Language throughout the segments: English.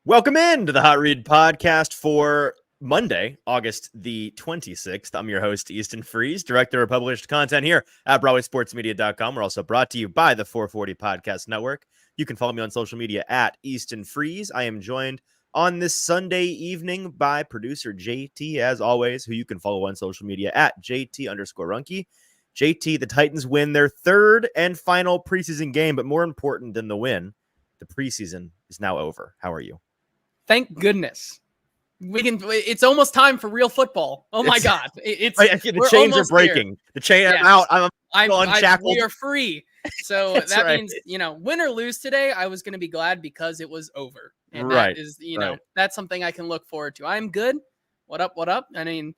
Welcome in to the Hot Read podcast for Monday, August the 26th. I'm your host, Easton Freeze, director of published content here at BroadwaySportsMedia.com. We're also brought to you by the 440 Podcast Network. You can follow me on social media at Easton Freeze. I am joined on this Sunday evening by producer JT, as always, who you can follow on social media at JT_Ruhnke. JT, the Titans win their third and final preseason game, but more important than the win, the preseason is now over. How are you? Thank goodness. It's almost time for real football. Oh my God. The chains are breaking. Here. The chain, yes. I'm unshackled. We are free. So that means, win or lose today, I was going to be glad because it was over. And that is, that's something I can look forward to. I'm good. What up? I mean,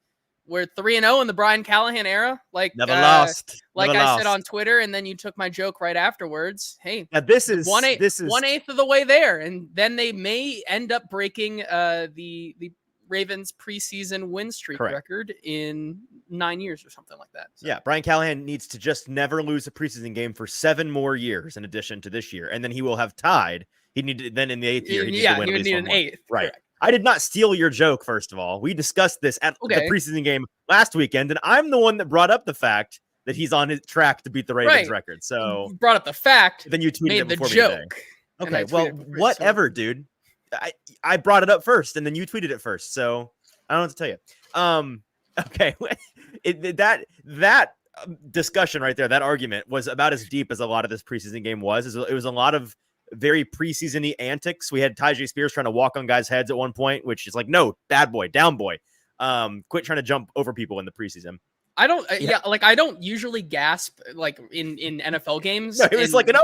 we're 3-0 in the Brian Callahan era. Never lost. I said on Twitter, and then you took my joke right afterwards. Hey, now this is 1/8 of the way there, and then they may end up breaking the Ravens preseason win streak record in 9 years or something like that. So. Yeah, Brian Callahan needs to just never lose a preseason game for 7 more years in addition to this year, and then he will have tied. He'd need to, then in the 8th year, he would need an 8th. Right. Correct. I did not steal your joke, first of all. We discussed this at the preseason game last weekend, and I'm the one that brought up the fact that he's on his track to beat the Ravens record. So you brought up the fact, then you tweeted it before the joke. Okay, well, whatever, dude. I brought it up first, and then you tweeted it first. So I don't know what to tell you. Okay, that discussion right there, that argument was about as deep as a lot of this preseason game was. It was a lot of very preseason-y antics. We had Tyjae Spears trying to walk on guys' heads at one point, which is like, no, bad boy, down boy. Quit trying to jump over people in the preseason. I don't usually gasp like in NFL games. No, it was like an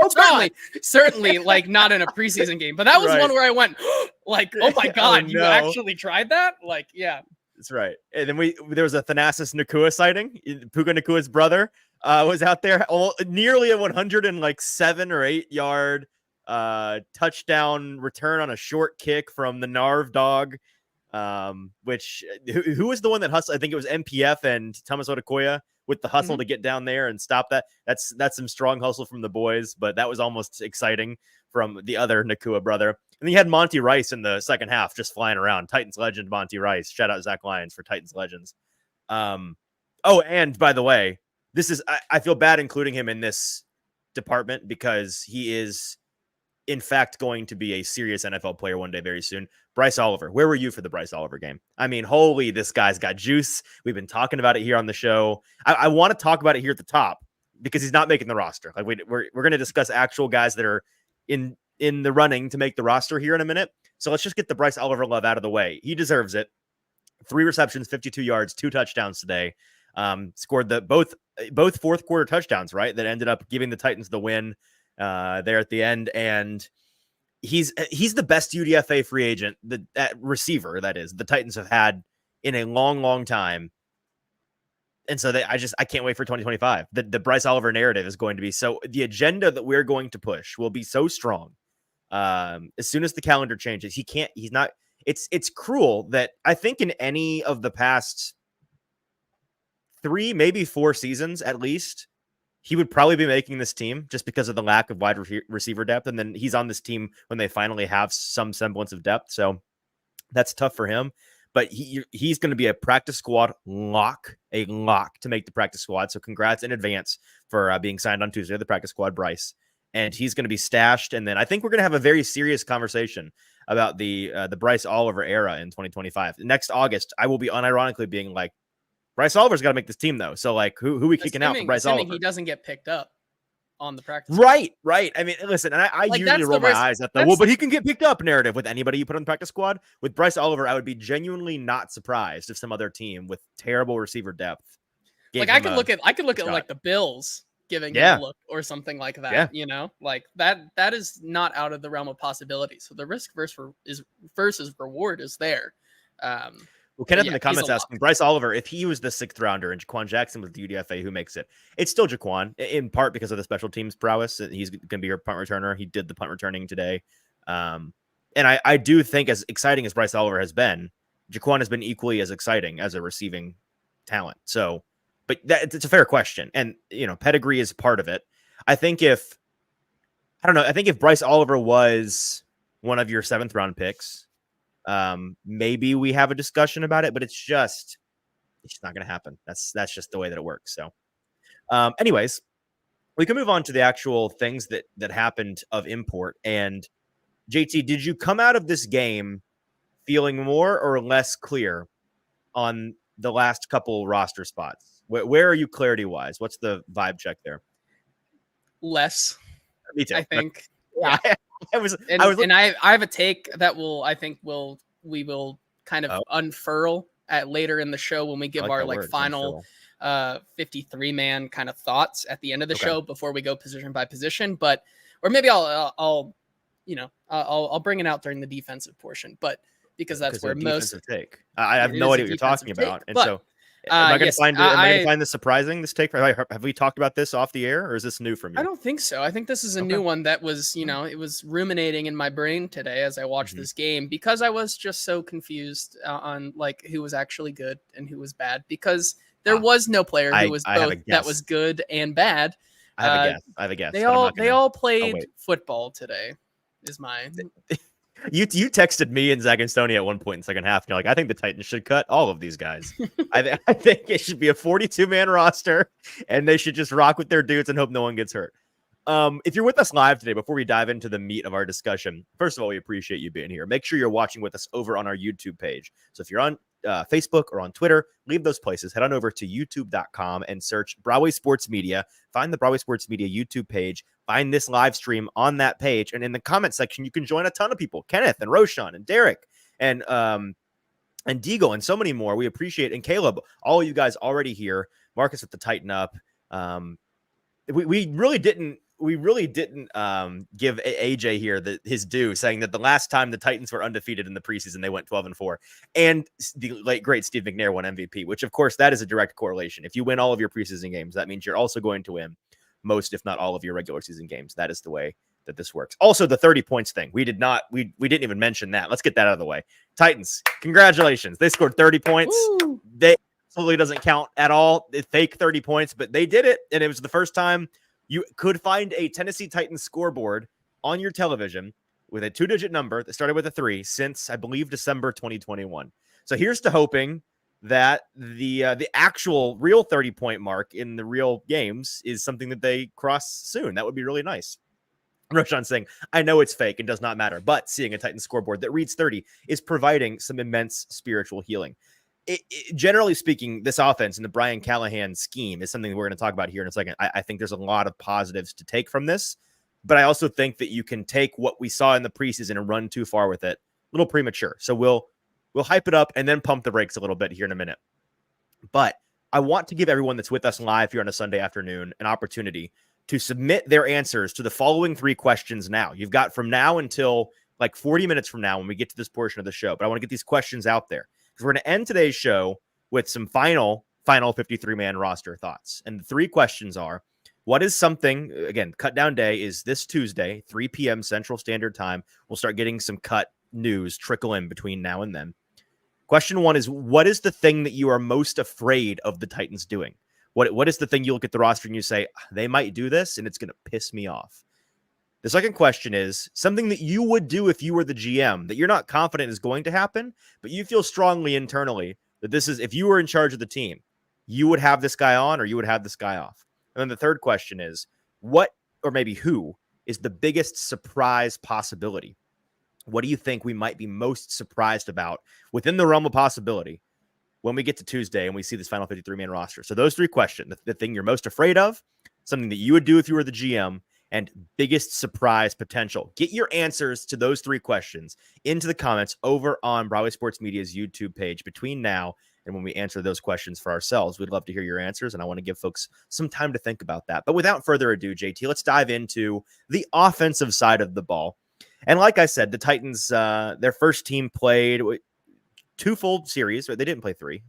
certainly like not in a preseason game, but that was one where I went like, oh my God, you actually tried that? Like, yeah. That's right. And then there was a Thanasis Nacua sighting. Puka Nacua's brother was out there, nearly a 107 or 8 yard touchdown return on a short kick from the Narv dog. Which who was the one that hustled? I think it was MPF and Thomas Odukoya with the hustle to get down there and stop that. That's some strong hustle from the boys, but that was almost exciting from the other Nacua brother. And then you had Monty Rice in the second half just flying around. Titans legend Monty Rice. Shout out Zach Lyons for Titans legends. And by the way, I feel bad including him in this department because he is in fact going to be a serious NFL player one day very soon. Bryce Oliver. Where were you for the Bryce Oliver game? I mean, holy, this guy's got juice. We've been talking about it here on the show. I want to talk about it here at the top because he's not making the roster. Like we're going to discuss actual guys that are in the running to make the roster here in a minute. So let's just get the Bryce Oliver love out of the way. He deserves it. 3 receptions, 52 yards, 2 touchdowns today. Scored both fourth quarter touchdowns, right? That ended up giving the Titans the win there at the end. And he's the best UDFA free agent, that receiver, that is, the Titans have had in a long, long time. And so I can't wait for 2025. The Bryce Oliver narrative is going to be the agenda that we're going to push will be so strong. As soon as the calendar changes, it's cruel that I think in any of the past 3, maybe 4 seasons, at least, he would probably be making this team just because of the lack of wide receiver depth. And then he's on this team when they finally have some semblance of depth. So that's tough for him. But he's going to be a practice squad lock to make the practice squad. So congrats in advance for being signed on Tuesday, the practice squad, Bryce. And he's going to be stashed. And then I think we're going to have a very serious conversation about the Bryce Oliver era in 2025. Next August, I will be unironically being like, Bryce Oliver's got to make this team, though. So, like, who we kicking out for Bryce Oliver? He doesn't get picked up on the practice. Right. I mean, listen, and I usually roll my eyes at but he can get picked up narrative with anybody you put on the practice squad. With Bryce Oliver, I would be genuinely not surprised if some other team with terrible receiver depth. Like, I could look at like the Bills giving him a look or something like that. Yeah. Like that is not out of the realm of possibility. So the risk versus reward is there. Well, Kenneth in the comments asking, Bryce Oliver, if he was the 6th rounder and Jaquan Jackson was the UDFA, who makes it? It's still Jaquan, in part because of the special teams prowess. He's going to be your punt returner. He did the punt returning today. And I do think, as exciting as Bryce Oliver has been, Jaquan has been equally as exciting as a receiving talent. So, but it's a fair question. And, pedigree is part of it. I think if Bryce Oliver was one of your 7th round picks, maybe we have a discussion about it, but it's just not going to happen. That's just the way that it works. So, anyways, we can move on to the actual things that happened of import. And JT, did you come out of this game feeling more or less clear on the last couple roster spots? Where are you clarity wise? What's the vibe check there? Less. Me too. I think. Yeah. I have a take that we will kind of unfurl at later in the show when we give our final 53-man kind of thoughts at the end of the show before we go position by position. But or maybe I'll bring it out during the defensive portion, but because that's where most take. I have no idea what you're talking about, and so. Am I going to find this surprising, this take? Have we talked about this off the air, or is this new for me? I don't think so. I think this is a new one that was, it was ruminating in my brain today as I watched this game, because I was just so confused on like who was actually good and who was bad, because there was no player who was both that was good and bad. I have a guess. They all played football today. Is my. You texted me and Zach and Stoney at one point in the second half. And you're like, I think the Titans should cut all of these guys. I think it should be a 42-man roster, and they should just rock with their dudes and hope no one gets hurt. If you're with us live today, before we dive into the meat of our discussion, first of all, we appreciate you being here. Make sure you're watching with us over on our YouTube page. So if you're on Facebook or on Twitter, leave those places. Head on over to youtube.com and search Broadway Sports Media. Find the Broadway Sports Media YouTube page. Find this live stream on that page. And in the comment section, you can join a ton of people. Kenneth and Roshan and Derek and Deagle and so many more. We appreciate it. And Caleb, all of you guys already here. Marcus with the Tighten Up. We really didn't give AJ here his due, saying that the last time the Titans were undefeated in the preseason, they went 12-4, and the late great Steve McNair won MVP, which of course that is a direct correlation. If you win all of your preseason games, that means you're also going to win most, if not all, of your regular season games. That is the way that this works. Also, the 30 points thing, we didn't even mention that. Let's get that out of the way. Titans, congratulations, they scored 30 points. Woo! They absolutely doesn't count at all. It fake 30 points, but they did it, and it was the first time you could find a Tennessee Titans scoreboard on your television with a 2-digit number that started with a 3 since, I believe, December 2021. So here's to hoping that the actual real 30-point mark in the real games is something that they cross soon. That would be really nice. Roshan saying, I know it's fake and does not matter, but seeing a Titans scoreboard that reads 30 is providing some immense spiritual healing. Generally speaking, this offense and the Brian Callahan scheme is something we're going to talk about here in a second. I think there's a lot of positives to take from this, but I also think that you can take what we saw in the preseason and run too far with it. A little premature. So we'll hype it up and then pump the brakes a little bit here in a minute. But I want to give everyone that's with us live here on a Sunday afternoon an opportunity to submit their answers to the following 3 questions now. You've got from now until like 40 minutes from now when we get to this portion of the show. But I want to get these questions out there, because we're going to end today's show with some final 53-man roster thoughts. And the 3 questions are, what is something, again, cut down day is this Tuesday, 3 p.m. Central Standard Time. We'll start getting some cut news trickle in between now and then. Question 1 is, what is the thing that you are most afraid of the Titans doing? What is the thing you look at the roster and you say, they might do this and it's going to piss me off? The second question is something that you would do if you were the GM that you're not confident is going to happen, but you feel strongly internally that this is, if you were in charge of the team, you would have this guy on or you would have this guy off. And then the third question is, what, or maybe who, is the biggest surprise possibility? What do you think we might be most surprised about within the realm of possibility when we get to Tuesday and we see this final 53-man roster? So those 3 questions, the thing you're most afraid of, something that you would do if you were the GM, and biggest surprise potential. Get your answers to those 3 questions into the comments over on Broadway Sports Media's YouTube page between now and when we answer those questions for ourselves. We'd love to hear your answers, and I want to give folks some time to think about that. But without further ado, JT, let's dive into the offensive side of the ball. And like I said, the Titans, their first team played 2 full series. They didn't play 3,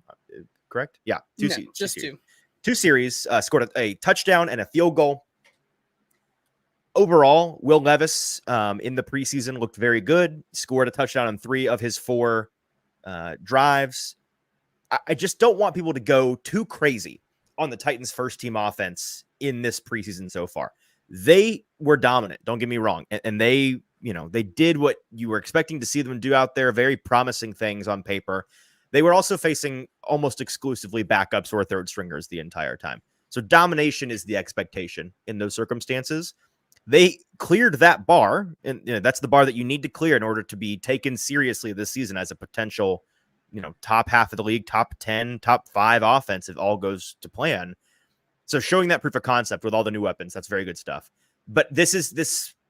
correct? Yeah, 2 series. Just 2. 2 series, scored a touchdown and a field goal. Overall, Will Levis in the preseason looked very good, scored a touchdown on 3 of his 4 drives. I just don't want people to go too crazy on the Titans' first team offense in this preseason so far. They were dominant, don't get me wrong, and they they did what you were expecting to see them do out there. Very promising things on paper. They were also facing almost exclusively backups or third stringers the entire time. So domination is the expectation in those circumstances. They cleared that bar, and that's the bar that you need to clear in order to be taken seriously this season as a potential, top half of the league, top 10, top 5 offense if all goes to plan. So showing that proof of concept with all the new weapons, that's very good stuff. But this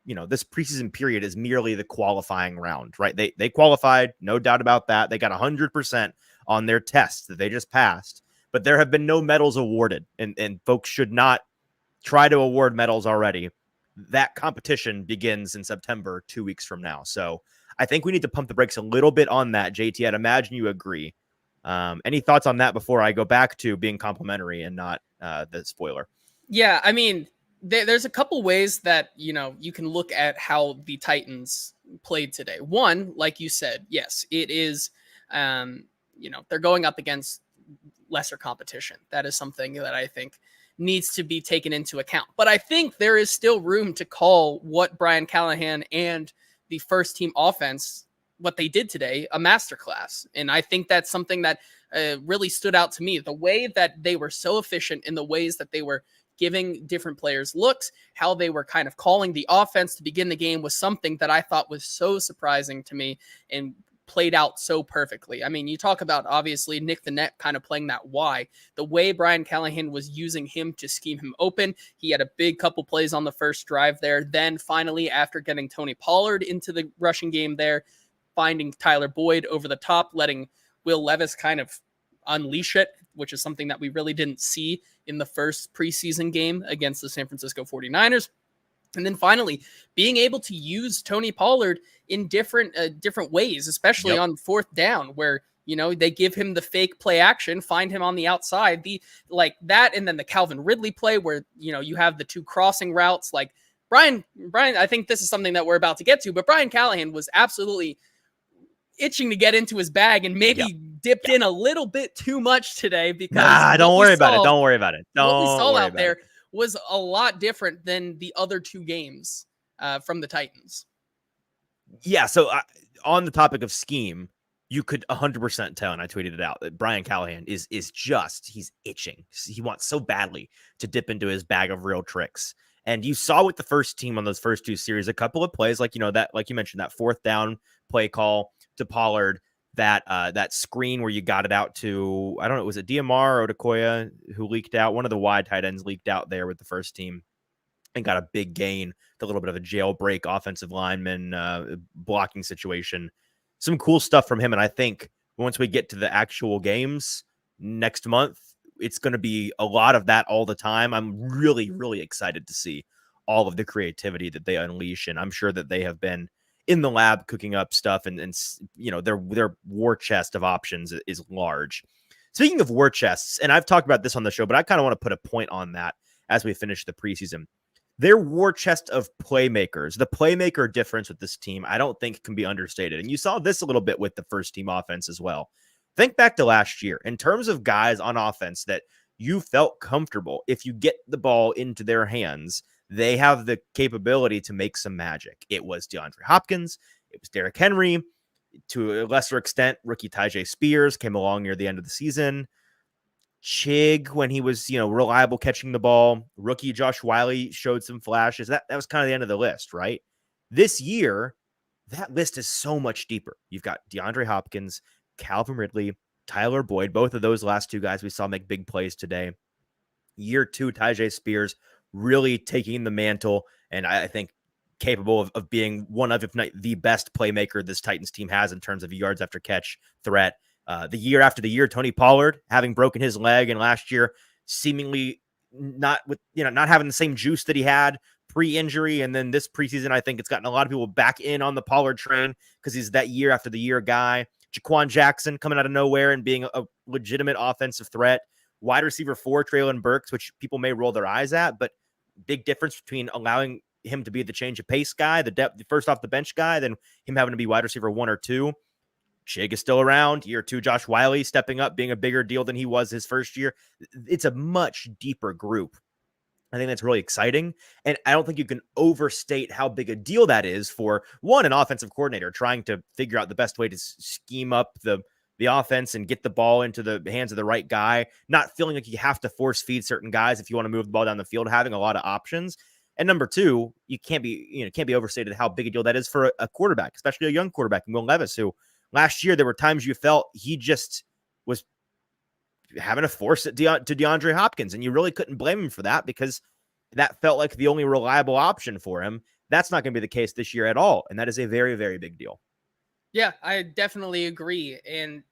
preseason period is merely the qualifying round, right? They qualified, no doubt about that. They got 100% on their tests that they just passed, but there have been no medals awarded, and folks should not try to award medals already. That competition begins in September, 2 weeks from now. So I think we need to pump the brakes a little bit on that, JT. I'd imagine you agree. Any thoughts on that before I go back to being complimentary and not the spoiler? Yeah, I mean, there's a couple ways that, you can look at how the Titans played today. One, like you said, yes, it is, they're going up against lesser competition. That is something that I think needs to be taken into account. But I think there is still room to call what Brian Callahan and the first team offense, what they did today, a masterclass. And I think that's something that really stood out to me. The way that they were so efficient in the ways that they were giving different players looks, how they were kind of calling the offense to begin the game was something that I thought was so surprising to me and played out so perfectly. I mean, you talk about obviously Nick the Net kind of playing that Y. The way Brian Callahan was using him to scheme him open, he had a big couple plays on the first drive there. Then finally, after getting Tony Pollard into the rushing game there, finding Tyler Boyd over the top, letting Will Levis kind of unleash it, which is something that we really didn't see in the first preseason game against the San Francisco 49ers. And then finally, being able to use Tony Pollard in different ways, especially on fourth down, where, they give him the fake play action, find him on the outside, and then the Calvin Ridley play where, you have the two crossing routes. Like Brian, I think this is something that we're about to get to, but Brian Callahan was absolutely itching to get into his bag and maybe dipped in a little bit too much today because don't worry about it. Don't worry about it. What we saw out there was a lot different than the other two games from the Titans. Yeah, so on the topic of scheme, you could 100% tell, and I tweeted it out, that Brian Callahan is he's itching. He wants so badly to dip into his bag of real tricks. And you saw with the first team on those first two series, a couple of plays, like you mentioned, that fourth down play call to Pollard, that screen where you got it out to, I don't know, was it DMR or Odekoya who leaked out? One of the wide tight ends leaked out there with the first team and got a big gain, a little bit of a jailbreak offensive lineman blocking situation. Some cool stuff from him. And I think once we get to the actual games next month, it's going to be a lot of that all the time. I'm really, really excited to see all of the creativity that they unleash. And I'm sure that they have been in the lab cooking up stuff, and their war chest of options is large. Speaking of war chests, and I've talked about this on the show, but I kind of want to put a point on that as we finish the preseason. Their war chest of playmakers, the playmaker difference with this team, I don't think can be understated. And you saw this a little bit with the first team offense as well. Think back to last year in terms of guys on offense that you felt comfortable. If you get the ball into their hands, they have the capability to make some magic. It was DeAndre Hopkins. It was Derrick Henry. To a lesser extent, rookie Tyjae Spears came along near the end of the season. Chig, when he was, reliable catching the ball. Rookie Josh Whyle showed some flashes. That was kind of the end of the list, right? This year, that list is so much deeper. You've got DeAndre Hopkins, Calvin Ridley, Tyler Boyd. Both of those last two guys we saw make big plays today. Year two, Tyjae Spears really taking the mantle, and I think capable of being one of, if not the best playmaker this Titans team has in terms of yards after catch threat. The year after the year, Tony Pollard having broken his leg, and last year seemingly not having the same juice that he had pre-injury. And then this preseason, I think it's gotten a lot of people back in on the Pollard train because he's that year after the year guy. Jaquan Jackson coming out of nowhere and being a legitimate offensive threat. Wide receiver 4, Treylon Burks, which people may roll their eyes at, but big difference between allowing him to be the change of pace guy, the depth, first off the bench guy, then him having to be wide receiver 1 or 2. Chig is still around. Year 2, Josh Whyle stepping up, being a bigger deal than he was his first year. It's a much deeper group. I think that's really exciting. And I don't think you can overstate how big a deal that is for, one, an offensive coordinator trying to figure out the best way to scheme up the offense and get the ball into the hands of the right guy, not feeling like you have to force feed certain guys if you want to move the ball down the field, having a lot of options. And number two, you can't be overstated how big a deal that is for a quarterback, especially a young quarterback, Will Levis, who last year there were times you felt he just was having to force it to DeAndre Hopkins, and you really couldn't blame him for that because that felt like the only reliable option for him. That's not going to be the case this year at all, and that is a very, very big deal. Yeah, I definitely agree, and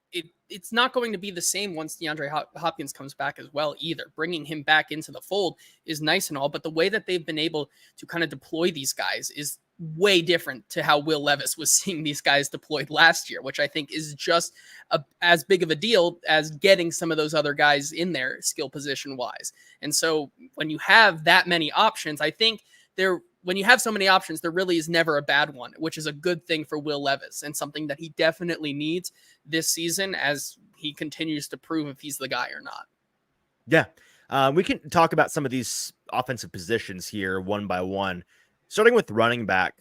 it's not going to be the same once DeAndre Hopkins comes back as well either. Bringing him back into the fold is nice and all, but the way that they've been able to kind of deploy these guys is way different to how Will Levis was seeing these guys deployed last year, which I think is just as big of a deal as getting some of those other guys in there skill position wise. And so when you have that many options, I think when you have so many options, there really is never a bad one, which is a good thing for Will Levis and something that he definitely needs this season as he continues to prove if he's the guy or not. Yeah. We can talk about some of these offensive positions here one by one, starting with running back.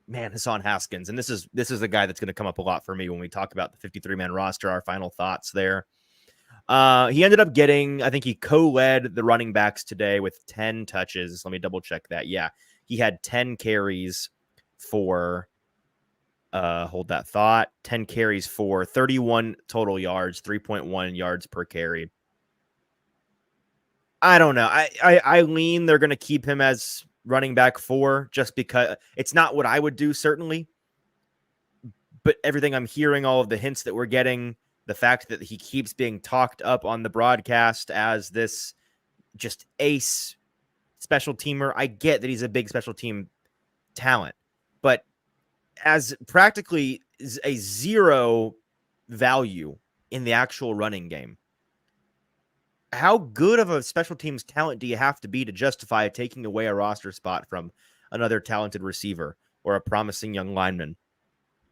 Man, Hassan Haskins. And this is a guy that's going to come up a lot for me when we talk about the 53-man roster, our final thoughts there. He ended up getting, I think he co-led the running backs today with 10 touches. Let me double check that. Yeah. He had 10 carries for, hold that thought, 10 carries for 31 total yards, 3.1 yards per carry. I don't know. I lean they're going to keep him as running back 4 just because it's not what I would do, certainly. But everything I'm hearing, all of the hints that we're getting, the fact that he keeps being talked up on the broadcast as this just ace special teamer. I get that he's a big special team talent, but as practically a zero value in the actual running game, how good of a special teams talent do you have to be to justify taking away a roster spot from another talented receiver or a promising young lineman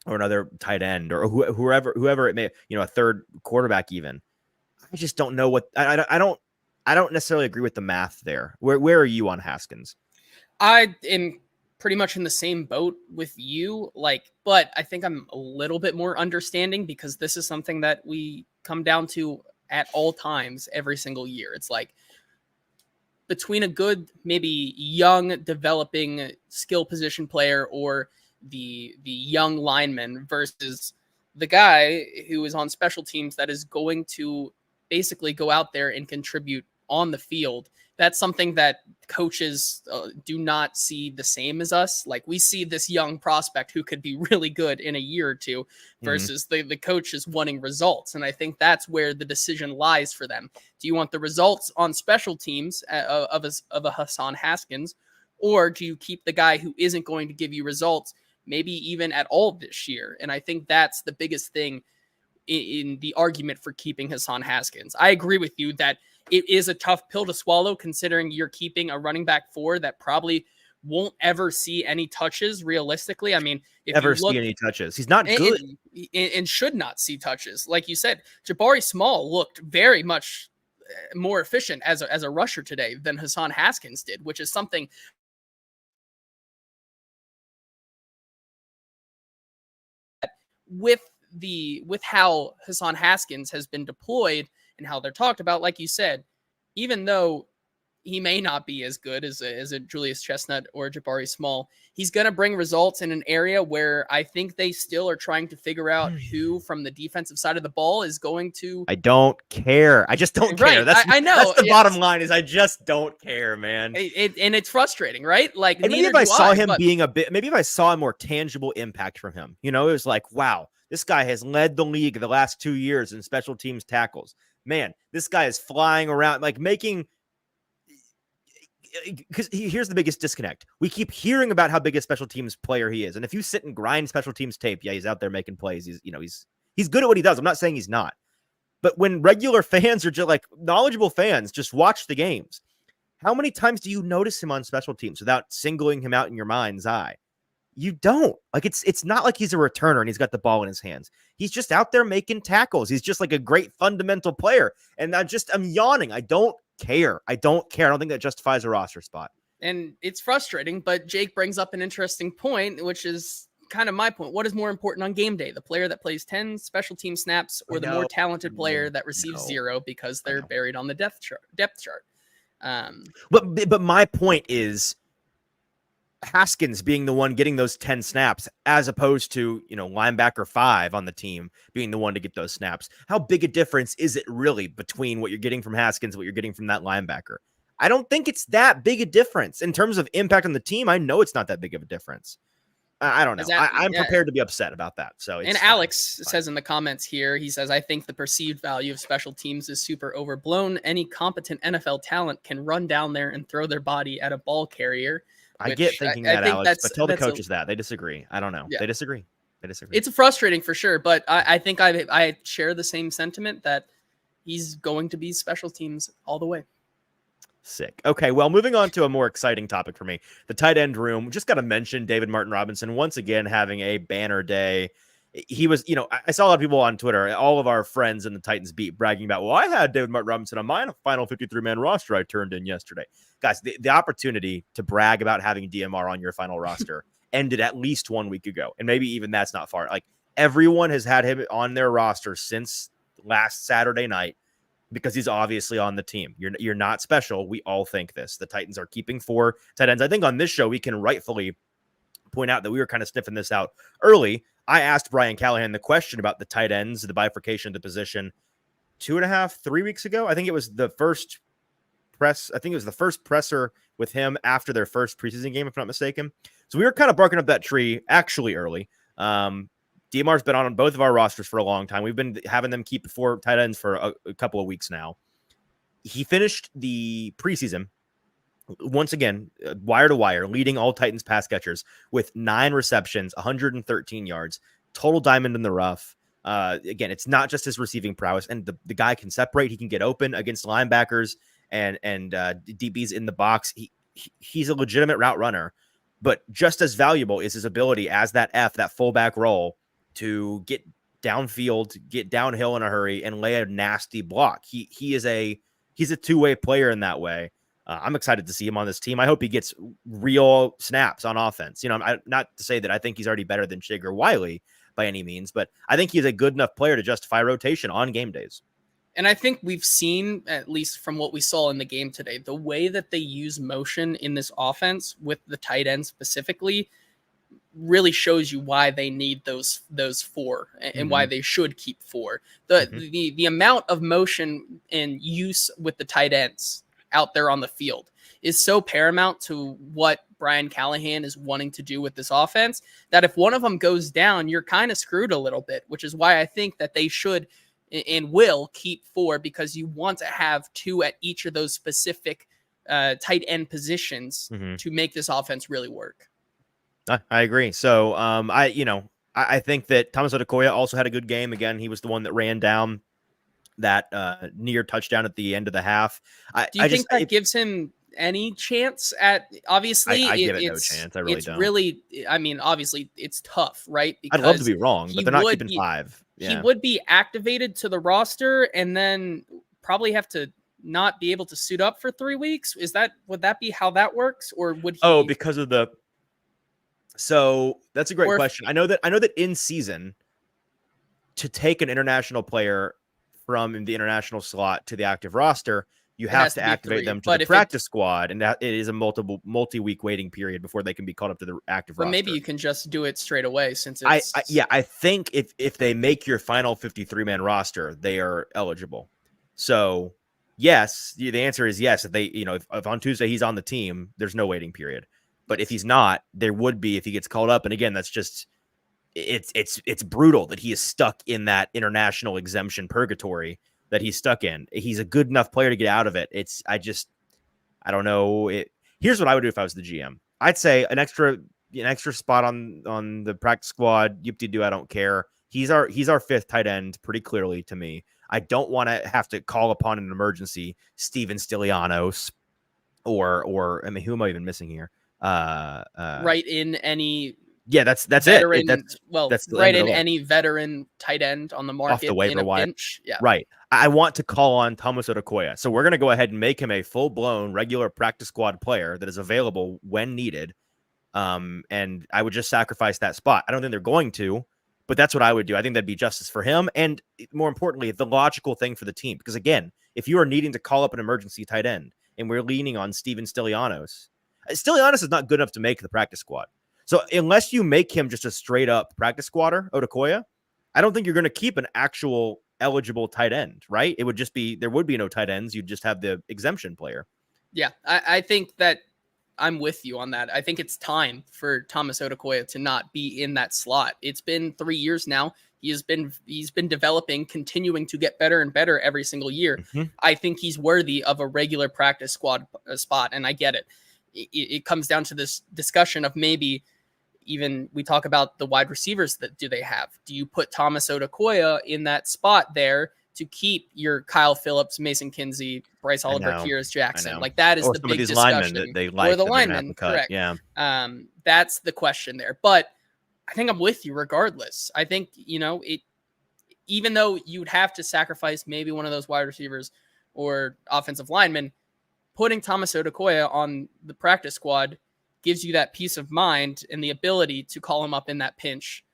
or another tight end or whoever it may, a third quarterback even? I just don't know what I don't necessarily agree with the math there. Where are you on Haskins? I am pretty much in the same boat with you, but I think I'm a little bit more understanding because this is something that we come down to at all times every single year. It's like between a good, maybe young, developing skill position player or the young lineman versus the guy who is on special teams that is going to basically go out there and contribute on the field. That's something that coaches do not see the same as us. Like, we see this young prospect who could be really good in a year or two versus the coach is wanting results. And I think that's where the decision lies for them. Do you want the results on special teams of a Hassan Haskins, or do you keep the guy who isn't going to give you results, maybe even at all this year? And I think that's the biggest thing in the argument for keeping Hassan Haskins. I agree with you that it is a tough pill to swallow considering you're keeping a running back 4 that probably won't ever see any touches realistically. I mean, if ever you look, see any touches, he's not good and should not see touches. Like you said, Jabari Small looked very much more efficient as a rusher today than Hassan Haskins did, which is something with how Hassan Haskins has been deployed and how they're talked about. Like you said, even though he may not be as good as a Julius Chestnut or Jabari Small, he's going to bring results in an area where I think they still are trying to figure out who from the defensive side of the ball is going to. I don't care. I just don't care. I know. That's the bottom line is I just don't care, man. And it's frustrating, right? Like, and maybe if I saw him being maybe if I saw a more tangible impact from him, it was like, wow, this guy has led the league the last 2 years in special teams tackles. Man, this guy is flying around, like making. Because here's the biggest disconnect. We keep hearing about how big a special teams player he is. And if you sit and grind special teams tape, yeah, he's out there making plays. He's good at what he does. I'm not saying he's not. But when regular fans are just like knowledgeable fans, just watch the games. How many times do you notice him on special teams without singling him out in your mind's eye? You don't. Like, it's not like he's a returner and he's got the ball in his hands. He's just out there making tackles. He's just like a great fundamental player. And I'm yawning. I don't care. I don't care. I don't think that justifies a roster spot. And it's frustrating, but Jake brings up an interesting point, which is kind of my point. What is more important on game day? The player that plays 10 special team snaps or the more talented player that receives 0 because they're buried on the depth chart? But my point is Haskins being the one getting those 10 snaps as opposed to, linebacker 5 on the team being the one to get those snaps. How big a difference is it really between what you're getting from Haskins and what you're getting from that linebacker? I don't think it's that big a difference in terms of impact on the team. I know it's not that big of a difference. I don't know. I'm prepared to be upset about that. So, and Alex says in the comments here, he says, I think the perceived value of special teams is super overblown. Any competent NFL talent can run down there and throw their body at a ball carrier. I get thinking that, Alex, but tell the coaches that. They disagree. I don't know. Yeah. They disagree. It's frustrating for sure, but I think I share the same sentiment that he's going to be special teams all the way. Sick. Okay, well, moving on to a more exciting topic for me, the tight end room. Just got to mention David Martin Robinson once again having a banner day. He was, I saw a lot of people on Twitter, all of our friends in the Titans beat bragging about, well, I had David Martin Robinson on my final 53-man roster I turned in yesterday. Guys, the opportunity to brag about having DMR on your final roster ended at least 1 week ago, and maybe even that's not far. Like, everyone has had him on their roster since last Saturday night, because he's obviously on the team. You're not special. We all think this. The Titans are keeping 4 tight ends. I think on this show, we can rightfully point out that we were kind of sniffing this out early. I asked Brian Callahan the question about the tight ends, the bifurcation of the position 2.5-3 weeks ago. I think it was the first presser with him after their first preseason game, if I'm not mistaken. So we were kind of barking up that tree actually early. DMR's been on both of our rosters for a long time. We've been having them keep 4 tight ends for a couple of weeks now. He finished the preseason, once again, wire to wire, leading all Titans pass catchers with 9 receptions, 113 yards, total diamond in the rough. Again, it's not just his receiving prowess, and the guy can separate. He can get open against linebackers and DBs in the box. He's a legitimate route runner, but just as valuable is his ability as that fullback role to get downfield, get downhill in a hurry, and lay a nasty block. He's a two-way player in that way. I'm excited to see him on this team. I hope he gets real snaps on offense. Not to say that I think he's already better than Chig or Wiley by any means, but I think he's a good enough player to justify rotation on game days. And I think we've seen, at least from what we saw in the game today, the way that they use motion in this offense with the tight end specifically really shows you why they need those 4 and why they should keep 4. The amount of motion and use with the tight ends out there on the field is so paramount to what Brian Callahan is wanting to do with this offense that if one of them goes down, you're kind of screwed a little bit, which is why I think that they should and will keep 4, because you want to have 2 at each of those specific tight end positions to make this offense really work. I agree. So I think that Thomas Odukoya also had a good game. Again, he was the one that ran down that near touchdown at the end of the half. Do you think that gives him any chance at, obviously? I give it no chance. I really don't. Really, I mean, obviously it's tough, right? Because I'd love to be wrong, but they're not keeping 5. Yeah. He would be activated to the roster and then probably have to not be able to suit up for 3 weeks. Would that be how that works? Or would he? Oh, because of the... So that's a great question. I know that in season, to take an international player from the international slot to the active roster, you have to activate them to the practice squad, and that it is a multi-week waiting period before they can be called up to the active roster. But maybe you can just do it straight away, since it's... I think if they make your final 53-man roster, they are eligible. So yes, the answer is yes. If they, if on Tuesday he's on the team, there's no waiting period. But if he's not, there would be if he gets called up. And again, that's just it's brutal that he is stuck in that international exemption purgatory that he's stuck in. He's a good enough player to get out of it. I don't know. Here's what I would do if I was the GM. I'd say an extra spot on the practice squad. Yip-de-doo, I don't care. He's our 5th tight end pretty clearly to me. I don't want to have to call upon an emergency Steven Stylianos or I mean, who am I even missing here? Right in any Yeah, that's veteran, it. That's the right end of in the list. any veteran tight end on the Off the market in waiver a wire. pinch. Yeah. Right. I want to call on Thomas Odukoya. So we're going to go ahead and make him a full-blown regular practice squad player that is available when needed. And I would just sacrifice that spot. I don't think they're going to, but that's what I would do. I think that'd be justice for him. And more importantly, the logical thing for the team. Because again, if you are needing to call up an emergency tight end and we're leaning on Steven Stylianos is not good enough to make the practice squad. So unless you make him just a straight up practice squatter, Odukoya, I don't think you're going to keep an actual eligible tight end, right? It would just be, there would be no tight ends. You'd just have the exemption player. Yeah. I think that I'm with you on that. I think it's time for Thomas Odukoya to not be in that slot. It's been 3 years now. He's been developing, continuing to get better and better every single year. Mm-hmm. I think he's worthy of a regular practice squad spot, and I get it. It comes down to this discussion of maybe even we talk about the wide receivers that do they have? Do you put Thomas Odukoya in that spot there to keep your Kyle Phillips, Mason Kinsey, Bryce Oliver, Kyrus Jackson? Like that is the big discussion. That they like, or the linemen, correct? Yeah. That's the question there. But I think I'm with you regardless. I think, even though you'd have to sacrifice maybe one of those wide receivers or offensive linemen, putting Thomas Odukoya on the practice squad gives you that peace of mind and the ability to call him up in that pinch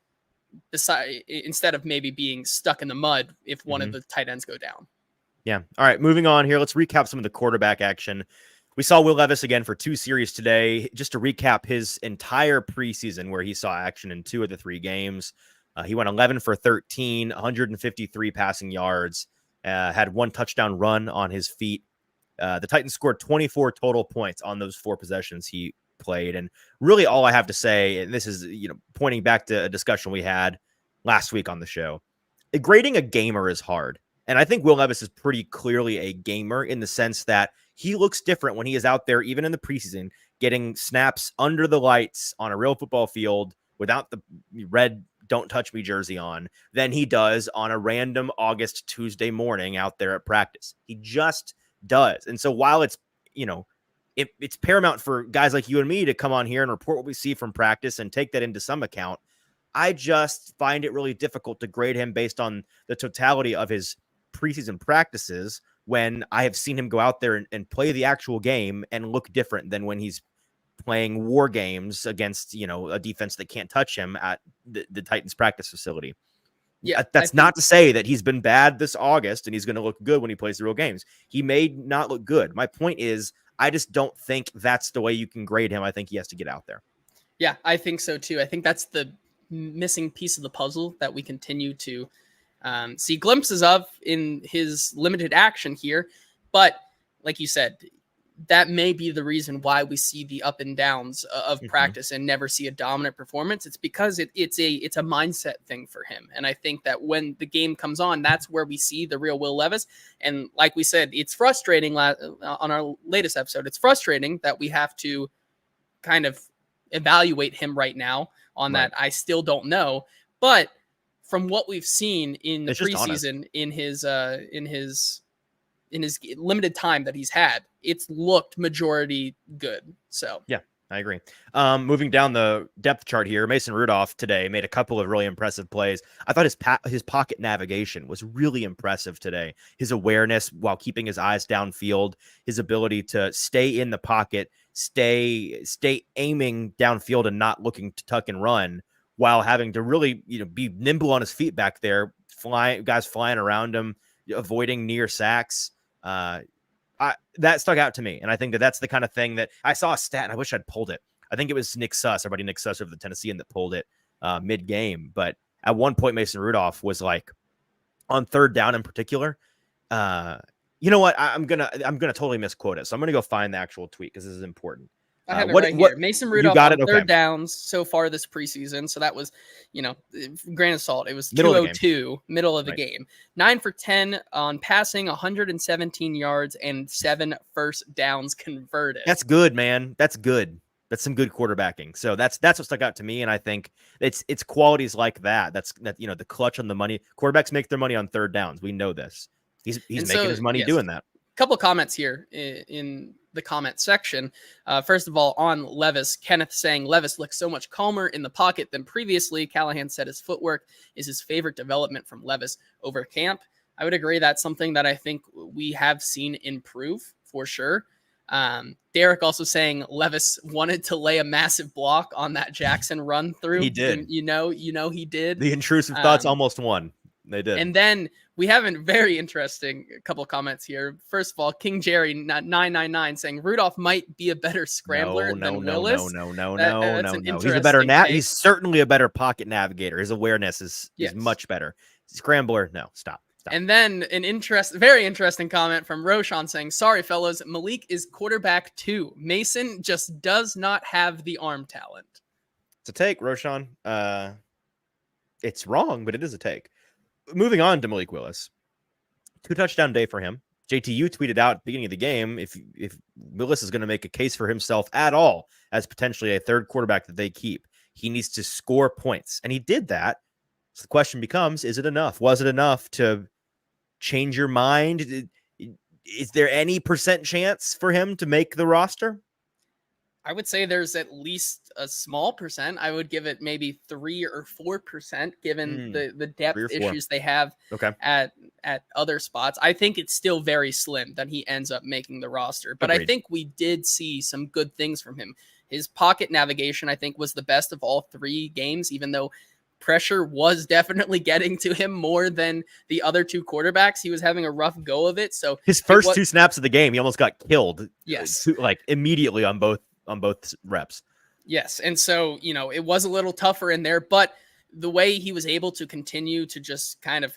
instead of maybe being stuck in the mud if one of the tight ends go down. Yeah. All right, moving on here. Let's recap some of the quarterback action. We saw Will Levis again for 2 series today. Just to recap his entire preseason where he saw action in 2 of the 3 games. He went 11 for 13, 153 passing yards, had 1 touchdown run on his feet. The Titans scored 24 total points on those 4 possessions he played. And really all I have to say, and this is, pointing back to a discussion we had last week on the show, grading a gamer is hard. And I think Will Levis is pretty clearly a gamer in the sense that he looks different when he is out there, even in the preseason, getting snaps under the lights on a real football field without the red "Don't Touch Me" jersey on than he does on a random August Tuesday morning out there at practice. He just does. And so while it's, it's paramount for guys like you and me to come on here and report what we see from practice and take that into some account, I just find it really difficult to grade him based on the totality of his preseason practices when I have seen him go out there and play the actual game and look different than when he's playing war games against, a defense that can't touch him at the Titans practice facility. Yeah, that's not to say that he's been bad this August and he's going to look good when he plays the real games. He may not look good. My point is, I just don't think that's the way you can grade him. I think he has to get out there. Yeah, I think so too. I think that's the missing piece of the puzzle that we continue to see glimpses of in his limited action here. But like you said, that may be the reason why we see the up and downs of practice and never see a dominant performance. It's because it's a mindset thing for him. And I think that when the game comes on, that's where we see the real Will Levis. And like we said, it's frustrating on our latest episode. It's frustrating that we have to kind of evaluate him right now on that. I still don't know, but from what we've seen in the preseason, in his limited time that he's had, it's looked majority good. So yeah, I agree. Moving down the depth chart here, Mason Rudolph today made a couple of really impressive plays. I thought his pocket navigation was really impressive today. His awareness while keeping his eyes downfield, his ability to stay in the pocket, stay aiming downfield and not looking to tuck and run while having to really, be nimble on his feet back there, guys flying around him, avoiding near sacks. That stuck out to me. And I think that's the kind of thing that I saw a stat and I wish I'd pulled it. I think it was Nick Suss, everybody Nick Suss of the Tennessean that pulled it mid game. But at one point, Mason Rudolph was like on 3rd down in particular. You know what? I'm going to totally misquote it. So I'm going to go find the actual tweet because this is important. I have it right here. Mason Rudolph on 3rd downs so far this preseason. So that was, grain of salt. It was 202, middle of the game. 9 for 10 on passing, 117 yards, and 7 first downs converted. That's good, man. That's good. That's some good quarterbacking. So that's what stuck out to me. And I think it's qualities like that. The clutch on the money. Quarterbacks make their money on 3rd downs. We know this. He's making his money doing that. couple comments here in the comment section. First of all, on Levis, Kenneth saying Levis looks so much calmer in the pocket than previously. Callahan said his footwork is his favorite development from Levis over camp. I would agree that's something that I think we have seen improve for sure. Derek also saying Levis wanted to lay a massive block on that Jackson run through. He did. And you know, he did. The intrusive thoughts almost won. They did. And then we have a very interesting couple comments here. First of all, King Jerry 999 saying Rudolph might be a better scrambler than Willis. No. He's a better he's certainly a better pocket navigator. His awareness is much better. Scrambler, no, stop. And then an very interesting comment from Roshan saying, sorry, fellas, Malik is quarterback 2. Mason just does not have the arm talent. It's a take, Roshan. It's wrong, but it is a take. Moving on to Malik Willis. 2 touchdown day for him. JT, you tweeted out at the beginning of the game, if Willis is going to make a case for himself at all as potentially a third quarterback that they keep, he needs to score points. And he did that. So the question becomes, is it enough? Was it enough to change your mind? Is there any % chance for him to make the roster? I would say there's at least a small %. I would give it maybe 3 or 4%, given the depth issues they have at other spots. I think it's still very slim that he ends up making the roster. But I think we did see some good things from him. His pocket navigation, I think, was the best of all 3 games, even though pressure was definitely getting to him more than the other 2 quarterbacks. He was having a rough go of it. So his first 2 snaps of the game, he almost got killed. Yes. Like immediately on both reps. Yes. And so, it was a little tougher in there, but the way he was able to continue to just kind of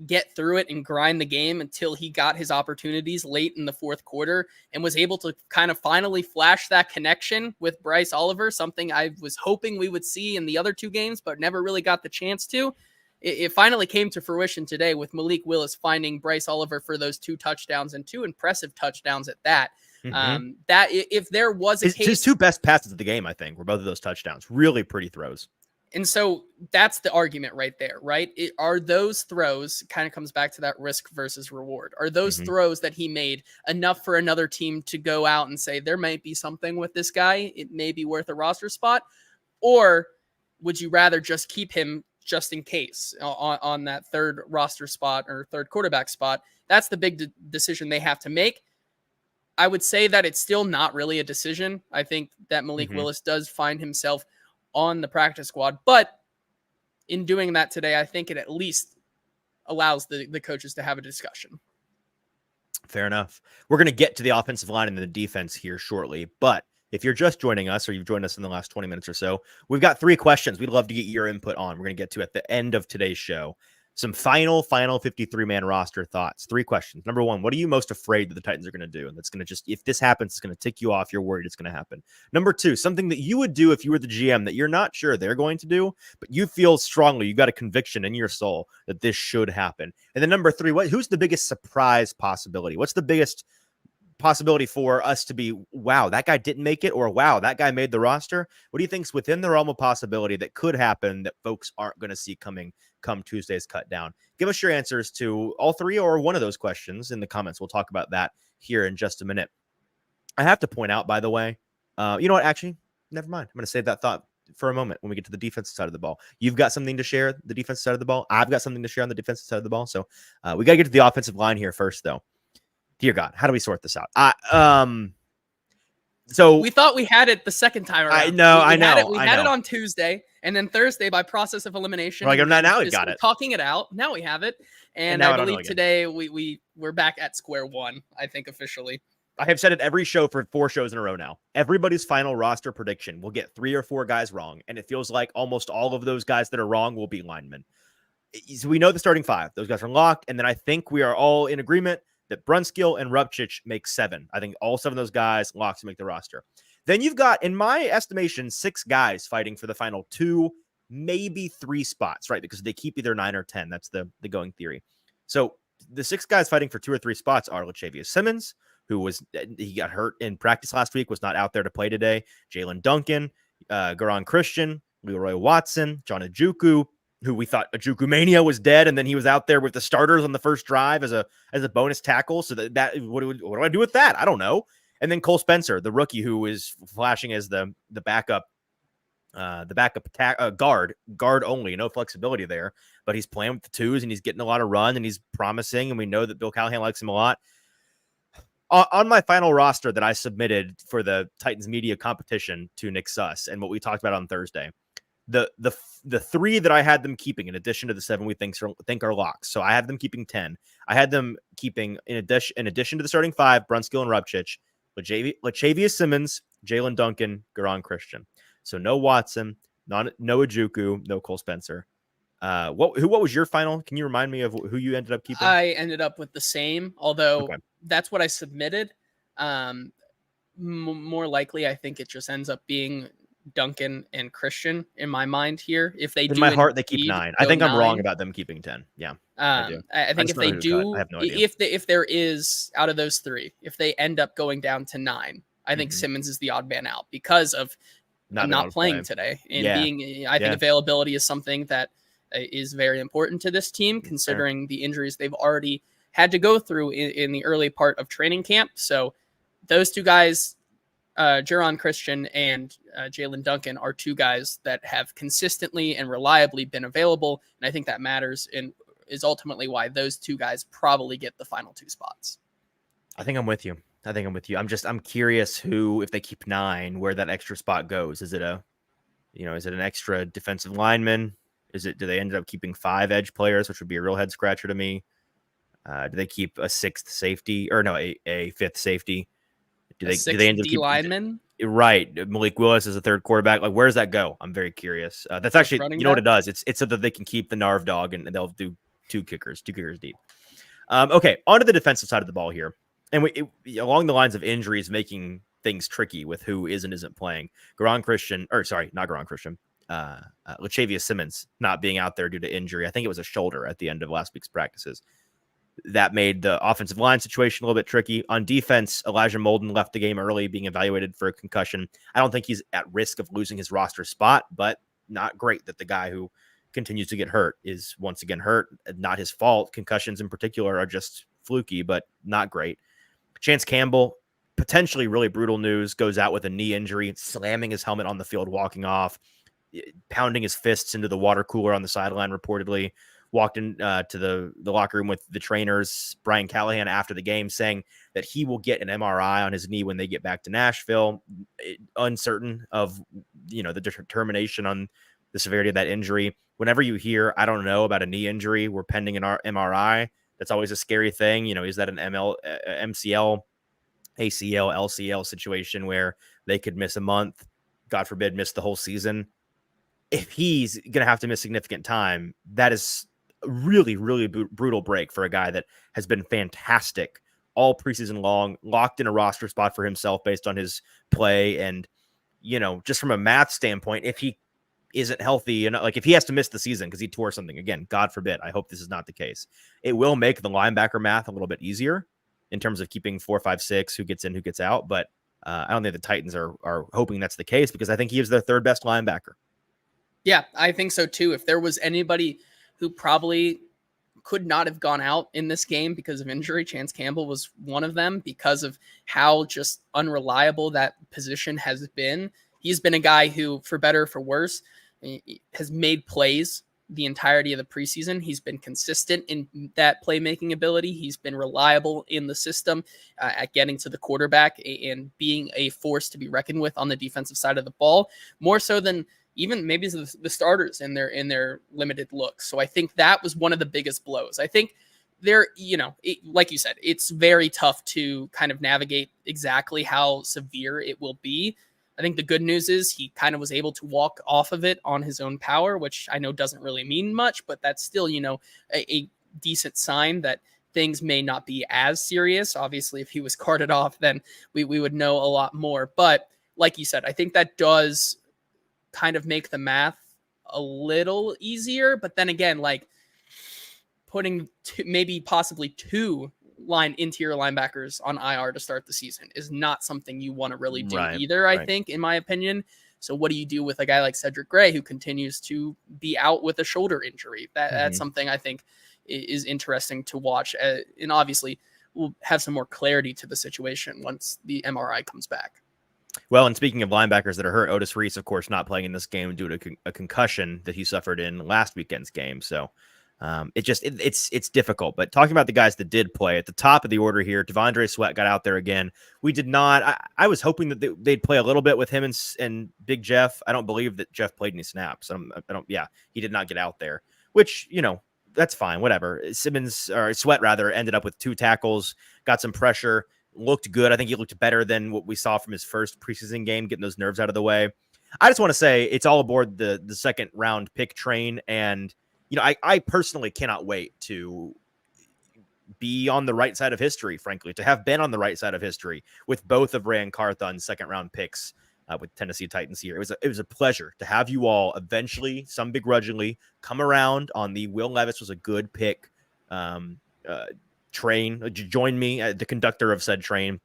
get through it and grind the game until he got his opportunities late in the 4th quarter and was able to kind of finally flash that connection with Bryce Oliver, something I was hoping we would see in the other 2 games, but never really got the chance to. It finally came to fruition today with Malik Willis finding Bryce Oliver for those 2 touchdowns and 2 impressive touchdowns at that. That if there was a case, his 2 best passes of the game, I think, were both of those touchdowns. Really pretty throws. And so that's the argument right there, right? Are those throws, kind of comes back to that risk versus reward. Are those throws that he made enough for another team to go out and say, there might be something with this guy, it may be worth a roster spot? Or would you rather just keep him just in case on that 3rd roster spot or 3rd quarterback spot? That's the big decision they have to make. I would say that it's still not really a decision. I think that Malik Willis does find himself on the practice squad, but in doing that today, I think it at least allows the coaches to have a discussion. Fair enough. We're going to get to the offensive line and the defense here shortly, but if you're just joining us or you've joined us in the last 20 minutes or so, we've got 3 questions we'd love to get your input on. We're going to get to at the end of today's show. Some final 53-man roster thoughts. 3 questions. Number 1, what are you most afraid that the Titans are going to do? And that's going to just, if this happens, it's going to tick you off. You're worried it's going to happen. Number 2, something that you would do if you were the GM that you're not sure they're going to do, but you feel strongly, you got a conviction in your soul that this should happen. And then number 3, who's the biggest surprise possibility? What's the biggest possibility for us to be, wow, that guy didn't make it, or wow, that guy made the roster? What do you think's within the realm of possibility that could happen that folks aren't going to see coming come Tuesday's cut down? Give us your answers to all 3 or one of those questions in the comments. We'll talk about that here in just a minute. I have to point out, by the way, you know what? Actually, never mind. I'm going to save that thought for a moment when we get to the defensive side of the ball. You've got something to share the defensive side of the ball. I've got something to share on the defensive side of the ball. So we got to get to the offensive line here first, though. Dear God, how do we sort this out? So we thought we had it the second time around. I know. We had it on Tuesday, and then Thursday by process of elimination. Like, now we got it. Talking it out. Now we have it, and I believe today we're back at square one. I think officially. I have said it every show for 4 shows in a row now. Everybody's final roster prediction will get 3 or 4 guys wrong, and it feels like almost all of those guys that are wrong will be linemen. So we know the starting 5; those guys are locked, and then I think we are all in agreement that Brunskill and Rupchich make 7. I think all 7 of those guys locked to make the roster. Then you've got, in my estimation, 6 guys fighting for the final 2, maybe 3 spots, right? Because they keep either 9 or 10. That's the going theory. So the 6 guys fighting for 2 or 3 spots are Latavius Simmons, he got hurt in practice last week, was not out there to play today. Jalen Duncan, Garon Christian, Leroy Watson, John Njoku, who we thought Ojukwu Mania was dead, and then he was out there with the starters on the first drive as a bonus tackle. So that what do I do with that? I don't know. And then Cole Spencer, the rookie, who is flashing as the backup guard only, no flexibility there, but he's playing with the twos and he's getting a lot of run and he's promising, and we know that Bill Callahan likes him a lot. On my final roster that I submitted for the Titans media competition to Nick Suss and what we talked about on Thursday, the three that I had them keeping in addition to the 7 we think are locks. So I have them keeping 10. I had them keeping in addition to the starting 5, Brunskill and Rupchich, Lachavious Simmons, Jalen Duncan, Garon Christian. So no Watson, no Ojukwu, no Cole Spencer. What was your final? Can you remind me of who you ended up keeping? I ended up with the same, although that's what I submitted. More likely, I think it just ends up being Duncan and Christian in my mind here. If they in my heart, they keep 9. I think I'm wrong about them keeping 10. Yeah, I think if they do, I have no idea. If there is out of those 3, if they end up going down to 9, I think Simmons is the odd man out because of not playing today and being. I think availability is something that is very important to this team, considering the injuries they've already had to go through in the early part of training camp. So those 2 guys, Garon Christian and Jalen Duncan, are 2 guys that have consistently and reliably been available. And I think that matters and is ultimately why those 2 guys probably get the final 2 spots. I think I'm with you. I'm curious who, if they keep 9, where that extra spot goes. Is it an extra defensive lineman? Do they end up keeping 5 edge players, which would be a real head scratcher to me? Do they keep a 6th safety or no, a 5th safety? Do they end up keeping lineman? Right. Malik Willis is a 3rd quarterback. Like, where does that go? I'm very curious. That's actually, know what it does? It's so that they can keep the Narv dog and they'll do 2 kickers deep. Okay. On to the defensive side of the ball here. And along the lines of injuries making things tricky with who is and isn't playing. Lachavious Simmons not being out there due to injury. I think it was a shoulder at the end of last week's practices. That made the offensive line situation a little bit tricky. On defense, Elijah Molden left the game early, being evaluated for a concussion. I don't think he's at risk of losing his roster spot, but not great that the guy who continues to get hurt is once again hurt. Not his fault. Concussions in particular are just fluky, but not great. Chance Campbell, potentially really brutal news, goes out with a knee injury, slamming his helmet on the field, walking off, pounding his fists into the water cooler on the sideline, reportedly. Walked in to the locker room with the trainers, Brian Callahan, after the game, saying that he will get an MRI on his knee when they get back to Nashville. Uncertain of, the determination on the severity of that injury. Whenever you hear, I don't know, about a knee injury, we're pending an MRI, that's always a scary thing. Is that an MCL, ACL, LCL situation where they could miss a month, God forbid, miss the whole season? If he's going to have to miss significant time, that is really, really brutal break for a guy that has been fantastic all preseason long, locked in a roster spot for himself based on his play. And, just from a math standpoint, if he isn't healthy, and if he has to miss the season because he tore something, again, God forbid, I hope this is not the case, it will make the linebacker math a little bit easier in terms of keeping 4, 5, 6, who gets in, who gets out. But I don't think the Titans are hoping that's the case, because I think he is their 3rd best linebacker. Yeah, I think so too. If there was anybody who probably could not have gone out in this game because of injury, Chance Campbell was one of them, because of how just unreliable that position has been. He's been a guy who, for better or for worse, has made plays the entirety of the preseason. He's been consistent in that playmaking ability. He's been reliable in the system at getting to the quarterback and being a force to be reckoned with on the defensive side of the ball, more so than even maybe the starters in their limited looks. So I think that was one of the biggest blows. I think like you said, it's very tough to kind of navigate exactly how severe it will be. I think the good news is he kind of was able to walk off of it on his own power, which I know doesn't really mean much, but that's still, a decent sign that things may not be as serious. Obviously, if he was carted off, then we would know a lot more. But like you said, I think that does kind of make the math a little easier. But then again, putting possibly 2 interior linebackers on IR to start the season is not something you want to really do either, I think, in my opinion. So what do you do with a guy like Cedric Gray, who continues to be out with a shoulder injury? That's something I think is interesting to watch. And obviously we'll have some more clarity to the situation once the MRI comes back. Well, and speaking of linebackers that are hurt, Otis Reese, of course, not playing in this game due to a concussion that he suffered in last weekend's game. So it's difficult. But talking about the guys that did play at the top of the order here, T'Vondre Sweat got out there again. We did not. I was hoping that they'd play a little bit with him and Big Jeff. I don't believe that Jeff played any snaps. He did not get out there, which, that's fine. Whatever. Sweat rather ended up with 2 tackles, got some pressure. Looked good. I think he looked better than what we saw from his first preseason game, getting those nerves out of the way. I just want to say it's all aboard the second round pick train. And, I personally cannot wait to be on the right side of history, frankly, to have been on the right side of history with both of Ray and Carthon's second round picks with Tennessee Titans here. It was a pleasure to have you all eventually, some begrudgingly, come around on the Will Levis was a good pick train. Join me, the conductor of said train.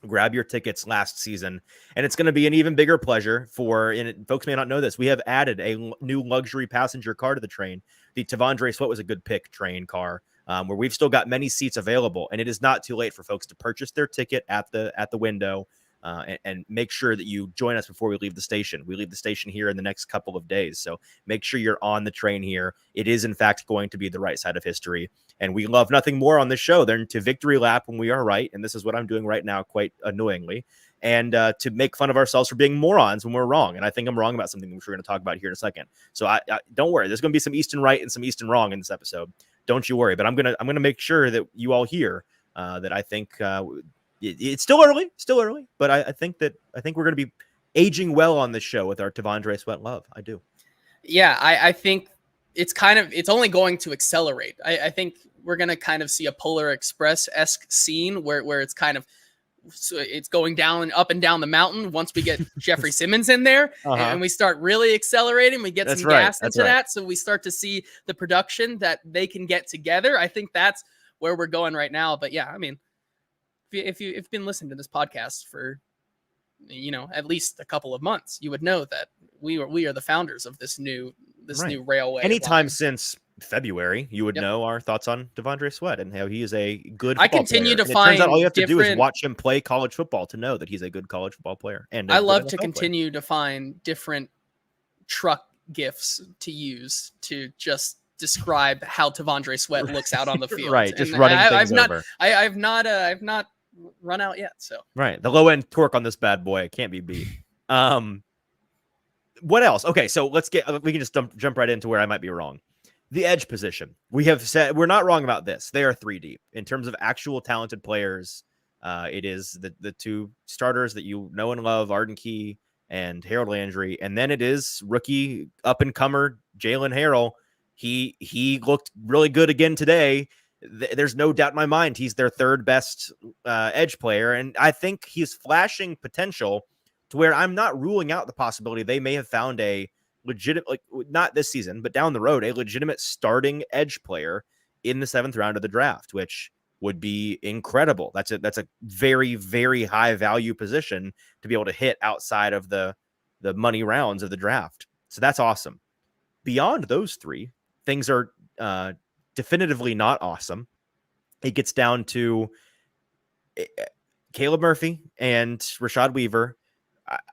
Grab your tickets last season, and it's going to be an even bigger pleasure and folks may not know this, we have added a new luxury passenger car to the train. The T'Vondre Sweat was a good pick train car, where we've still got many seats available, and it is not too late for folks to purchase their ticket at the window. And make sure that you join us before we leave the station. We leave the station here in the next couple of days. So make sure you're on the train here. It is, in fact, going to be the right side of history. And we love nothing more on this show than to victory lap when we are right. And this is what I'm doing right now, quite annoyingly. And to make fun of ourselves for being morons when we're wrong. And I think I'm wrong about something which we're going to talk about here in a second. So I don't worry. There's going to be some Easton right and some Easton wrong in this episode. Don't you worry. But I'm gonna make sure that you all hear that I think it's still early, but I think we're going to be aging well on this show with our T'Vondre Sweat love. I do. Yeah, I think it's only going to accelerate. I think we're going to kind of see a Polar Express-esque scene where it's kind of, so it's going up and down the mountain once we get Jeffrey Simmons in there, and we start really accelerating. We get some gas into that, so we start to see the production that they can get together. I think that's where we're going right now. But yeah, I mean, if you've been listening to this podcast for, at least a couple of months, you would know that we are the founders of this new railway. Anytime since February, you would know our thoughts on T'Vondre Sweat and how he is a good football I continue player. To find. It turns out all you have to do is watch him play college football to know that he's a good college football player. And I love to continue to find different truck gifs to use to just describe how T'Vondre Sweat looks out on the field. Right, just running things over. I've not run out yet. So the low end torque on this bad boy can't be beat. What else? Okay, so we can just jump right into where I might be wrong. The edge position. We have said we're not wrong about this. They are 3 deep in terms of actual talented players. It is the 2 starters that you know and love, Ruhnke and Harold Landry, and then it is rookie up and comer Jalen Harrell. He looked really good again today. There's no doubt in my mind he's their 3rd best edge player, and I think he's flashing potential to where I'm not ruling out the possibility they may have found a legitimate, not this season, but down the road, a legitimate starting edge player in the 7th round of the draft, which would be incredible. That's a very, very high value position to be able to hit outside of the money rounds of the draft. So that's awesome. Beyond those 3, things are definitively not awesome. It gets down to Caleb Murphy and Rashad Weaver.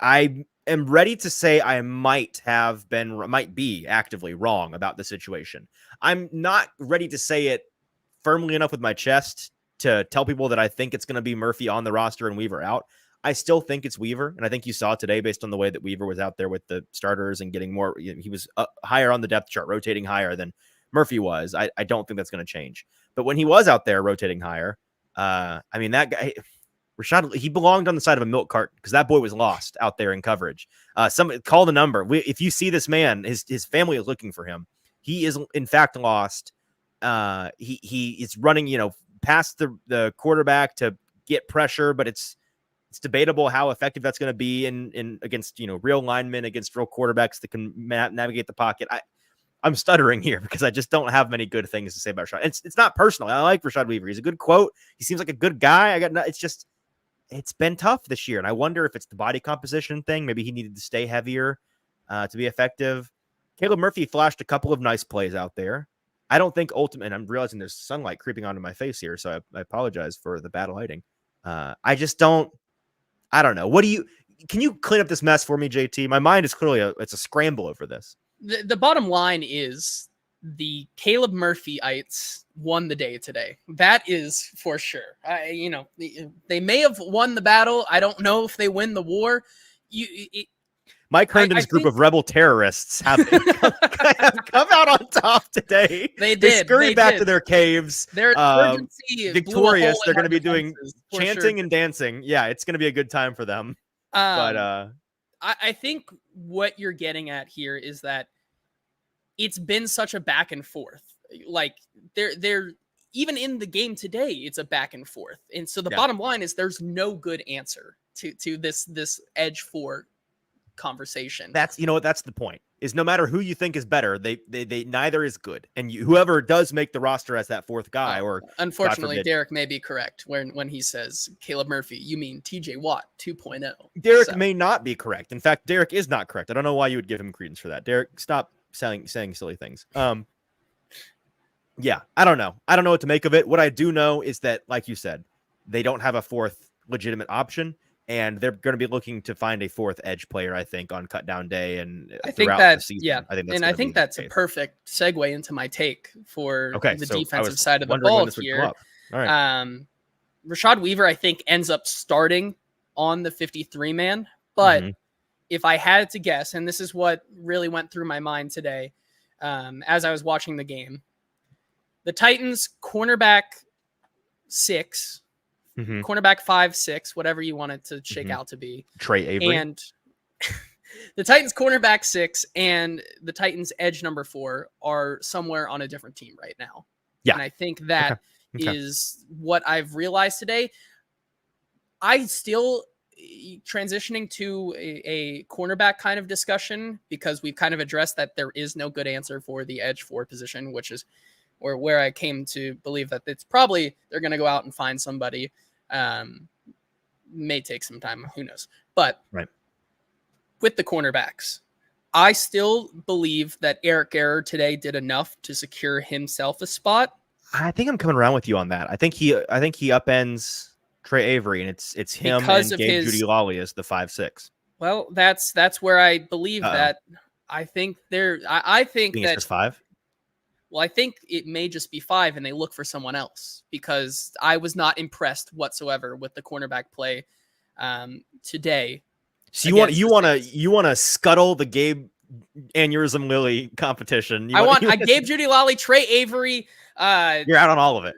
I am ready to say I might be actively wrong about the situation. I'm not ready to say it firmly enough with my chest to tell people that I think it's going to be Murphy on the roster and Weaver out. I still think it's Weaver, and I think you saw today based on the way that Weaver was out there with the starters and getting more. He was higher on the depth chart, rotating higher than Murphy was. I don't think that's going to change. But when he was out there rotating higher, that guy, Rashad, he belonged on the side of a milk cart because that boy was lost out there in coverage. Somebody call the number. If you see this man, his family is looking for him. He is in fact lost. He is running, past the quarterback to get pressure, but it's debatable how effective that's going to be in against real linemen, against real quarterbacks that can navigate the pocket. I'm stuttering here because I just don't have many good things to say about Rashad. It's not personal. I like Rashad Weaver. He's a good quote. He seems like a good guy. It's just it's been tough this year. And I wonder if it's the body composition thing. Maybe he needed to stay heavier to be effective. Caleb Murphy flashed a couple of nice plays out there. I don't think and I'm realizing there's sunlight creeping onto my face here, so I apologize for the bad lighting. I don't know. Can you clean up this mess for me, JT? My mind is clearly it's a scramble over this. The bottom line is the Caleb Murphyites won the day today. That is for sure. They may have won the battle. I don't know if they win the war. Mike Herndon's group of rebel terrorists have come out on top today. They did. Scurried back to their caves. Their victorious. They're going to be doing chanting and dancing. Yeah, it's going to be a good time for them. But I think what you're getting at here is that it's been such a back and forth. Like they're even in the game today, it's a back and forth. And so the bottom line is there's no good answer to this edge 4 conversation. That's the point. Is no matter who you think is better, they neither is good. And whoever does make the roster as that 4th guy, or unfortunately, Derek may be correct when he says Caleb Murphy. You mean TJ Watt 2.0. Derek may not be correct. In fact, Derek is not correct. I don't know why you would give him credence for that. Derek, stop saying silly things. Yeah, I don't know. I don't know what to make of it. What I do know is that, like you said, they don't have a 4th legitimate option. And they're going to be looking to find a 4th edge player, I think, on cut down day and throughout the season. I think that's a perfect segue into my take for the defensive side of the ball here. All right. Rashad Weaver, I think, ends up starting on the 53-man. But if I had to guess, and this is what really went through my mind today as I was watching the game, the Titans cornerback 6, cornerback 5-6, whatever you want it to shake out to be. Trey Avery. And the Titans cornerback 6 and the Titans edge number 4 are somewhere on a different team right now. Yeah. And I think that is what I've realized today. I still transitioning to a cornerback kind of discussion because we've kind of addressed that there is no good answer for the edge 4 position, which is where I came to believe that it's probably they're going to go out and find somebody. May take some time, who knows? But with the cornerbacks, I still believe that Eric Garror today did enough to secure himself a spot. I think I'm coming around with you on that. I think he upends Trey Avery, and it's him because and Gabe Judy Lawley as the 5-6. Well, that's where I believe that. I think I think that it's 5. Well, I think it may just be 5 and they look for someone else because I was not impressed whatsoever with the cornerback play today. So you want to scuttle the Gabe Aneurysm Lilly competition. Gabe Judy Lawley, Trey Avery. You're out on all of it.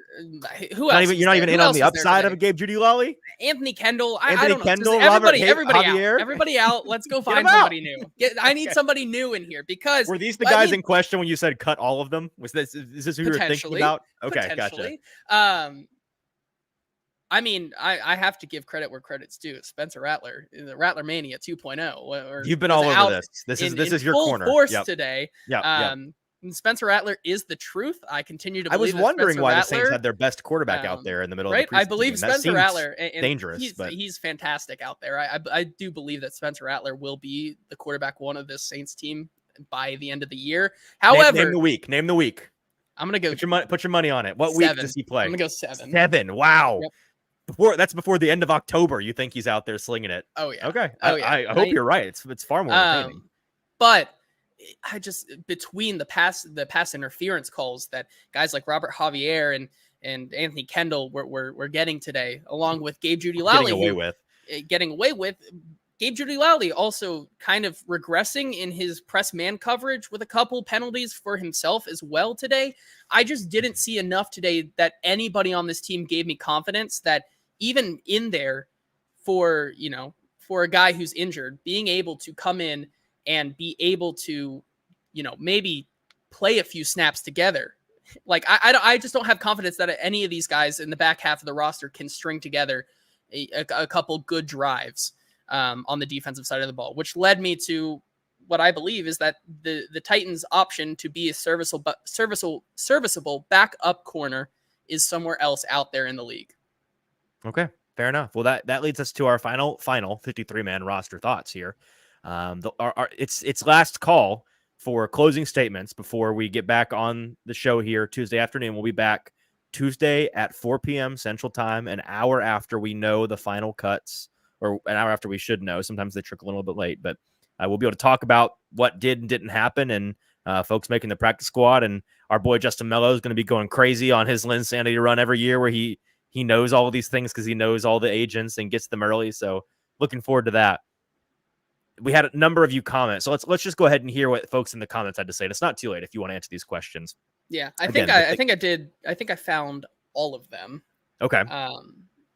Who else? You're not even in on the upside of a Gabe Judy Lawley? Anthony Kendall. Anthony Kendall, everybody out. Everybody out. Let's go find somebody new. I need somebody new in here because were these the guys in question when you said cut all of them? Is this who you were thinking about? Okay, gotcha. I mean, I have to give credit where credit's due. Spencer Rattler, the Rattler Mania 2.0. You've been all over this. This is your corner. Force today. Spencer Rattler is the truth. I continue to believe. I was wondering why the Saints had their best quarterback out there in the middle of the preseason. I believe Spencer Rattler dangerous. He's fantastic out there. I do believe that Spencer Rattler will be the quarterback 1 of this Saints team by the end of the year. However, name the week. I'm gonna go. Put your money on it. What 7. week does he play? I'm gonna go 7. 7. Wow. Yep. That's before the end of October. You think he's out there slinging it? Oh yeah. Okay. I hope you're right. It's far more entertaining. But I just between the pass interference calls that guys like Robert Javier and Anthony Kendall were getting today, along with Gabe Judy Lawley getting away with. Gabe Judy Lawley also kind of regressing in his press man coverage with a couple penalties for himself as well today. I just didn't see enough today that anybody on this team gave me confidence that even in there for a guy who's injured, being able to come in and be able to, maybe play a few snaps together. Like I just don't have confidence that any of these guys in the back half of the roster can string together a couple good drives on the defensive side of the ball, which led me to what I believe is that the Titans' option to be a serviceable backup corner is somewhere else out there in the league. Okay. Fair enough. Well, that leads us to our final 53-man roster thoughts here. It's last call for closing statements before we get back on the show here Tuesday afternoon. We'll be back Tuesday at 4 p.m. Central Time, an hour after we know the final cuts, or an hour after we should know. Sometimes they trickle in a little bit late, but we'll be able to talk about what did and didn't happen, and folks making the practice squad. And our boy Justin Mello is going to be going crazy on his Linsanity run every year, where he knows all of these things because he knows all the agents and gets them early. So looking forward to that. We had a number of you comments, so let's just go ahead and hear what folks in the comments had to say. And it's not too late if you want to answer these questions. Yeah, I think I found all of them. Okay.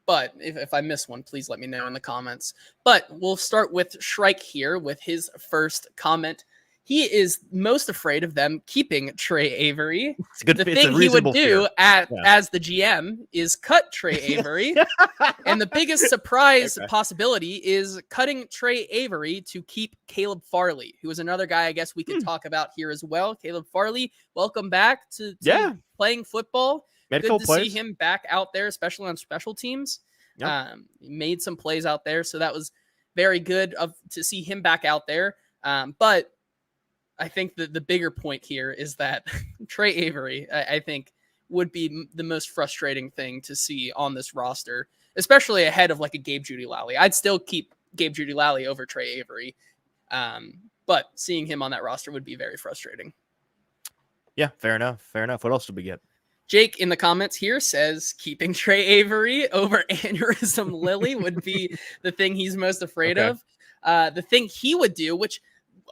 But if I miss one, please let me know in the comments. But we'll start with Shrike here with his first comment. He is most afraid of them keeping Trey Avery. The thing he would do as the GM is cut Trey Avery. And the biggest surprise possibility is cutting Trey Avery to keep Caleb Farley, who is another guy I guess we could talk about here as well. Caleb Farley, welcome back to playing football. Good to see him back out there, especially on special teams. He made some plays out there, so that was very good to see him back out there. But I think that the bigger point here is that Trey Avery, I think, would be the most frustrating thing to see on this roster, especially ahead of like a Gabe Jeudy-Lally. I'd still keep Gabe Jeudy-Lally over Trey Avery, but seeing him on that roster would be very frustrating. Yeah, fair enough. Fair enough. What else did we get? Jake in the comments here says keeping Trey Avery over Aneurysm Lily would be the thing he's most afraid of. The thing he would do, which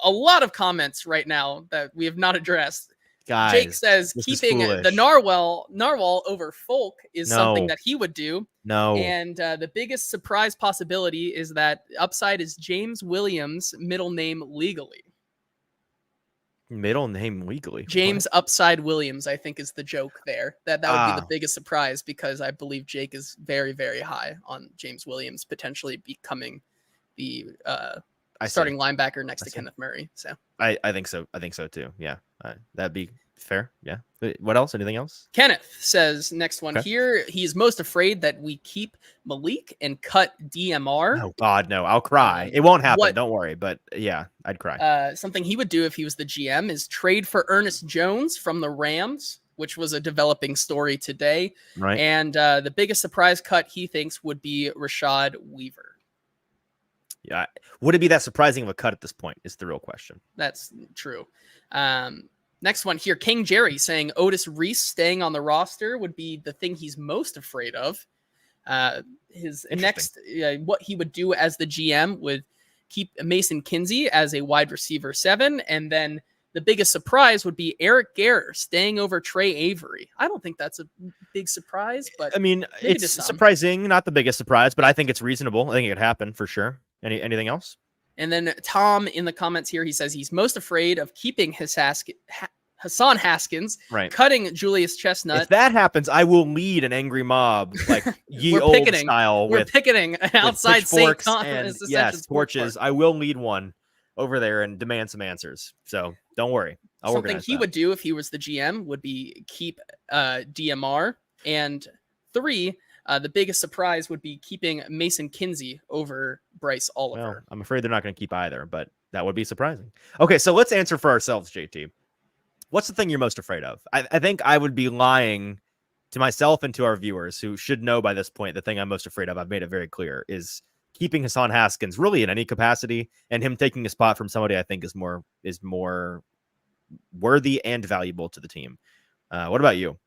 a lot of comments right now that we have not addressed. Guys, Jake says keeping the Narwhal over Folk is something that he would do. No. And the biggest surprise possibility is that upside is James Williams' middle name legally. Middle name legally? James Upside Williams, I think, is the joke there. That would be the biggest surprise, because I believe Jake is very, very high on James Williams potentially becoming the starting linebacker next to Kenneth Murray. So I think so. I think so too. Yeah, that'd be fair. Yeah. What else? Anything else? Kenneth says next one here. He's most afraid that we keep Malik and cut DMR. Oh God, no! I'll cry. It won't happen. Don't worry. But yeah, I'd cry. Something he would do if he was the GM is trade for Ernest Jones from the Rams, which was a developing story today. Right. And the biggest surprise cut he thinks would be Rashad Weaver. Yeah. Would it be that surprising of a cut at this point is the real question. That's true. Next one here. King Jerry saying Otis Reese staying on the roster would be the thing he's most afraid of. His next, what he would do as the GM would keep Mason Kinsey as a wide receiver 7. And then the biggest surprise would be Eric Garror staying over Trey Avery. I don't think that's a big surprise, but I mean, it's surprising, not the biggest surprise, but I think it's reasonable. I think it could happen for sure. Anything else? And then Tom in the comments here, he says he's most afraid of keeping Hassan Haskins, cutting Julius Chestnut. If that happens, I will lead an angry mob, like ye old style. We're picketing outside St. Thomas. Yes, torches. I will lead one over there and demand some answers. So don't worry. Something he would do if he was the GM would be keep DMR. And 3, the biggest surprise would be keeping Mason Kinsey over Bryce Oliver. Well, I'm afraid they're not going to keep either, but that would be surprising. Okay, so let's answer for ourselves, JT. What's the thing you're most afraid of? I think I would be lying to myself and to our viewers, who should know by this point the thing I'm most afraid of, I've made it very clear, is keeping Hassan Haskins really in any capacity, and him taking a spot from somebody I think is more worthy and valuable to the team. What about you?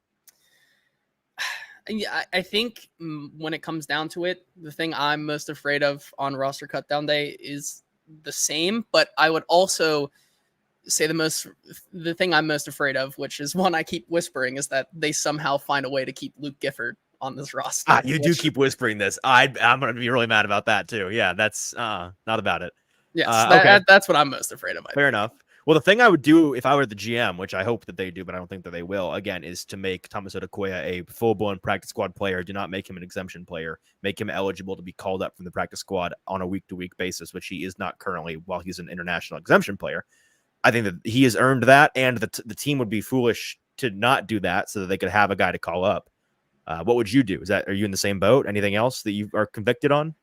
Yeah, I think when it comes down to it, the thing I'm most afraid of on roster cutdown day is the same, but I would also say the thing I'm most afraid of, which is one I keep whispering, is that they somehow find a way to keep Luke Gifford on this roster. You do keep whispering this. I'm going to be really mad about that too. Yeah, that's not about it. Yes, that's what I'm most afraid of. Fair enough. Well, the thing I would do if I were the GM, which I hope that they do, but I don't think that they will, again, is to make Thomas Odukoya a full-blown practice squad player. Do not make him an exemption player. Make him eligible to be called up from the practice squad on a week-to-week basis, which he is not currently while he's an international exemption player. I think that he has earned that, and the team would be foolish to not do that so that they could have a guy to call up. What would you do? Are you in the same boat? Anything else that you are convicted on?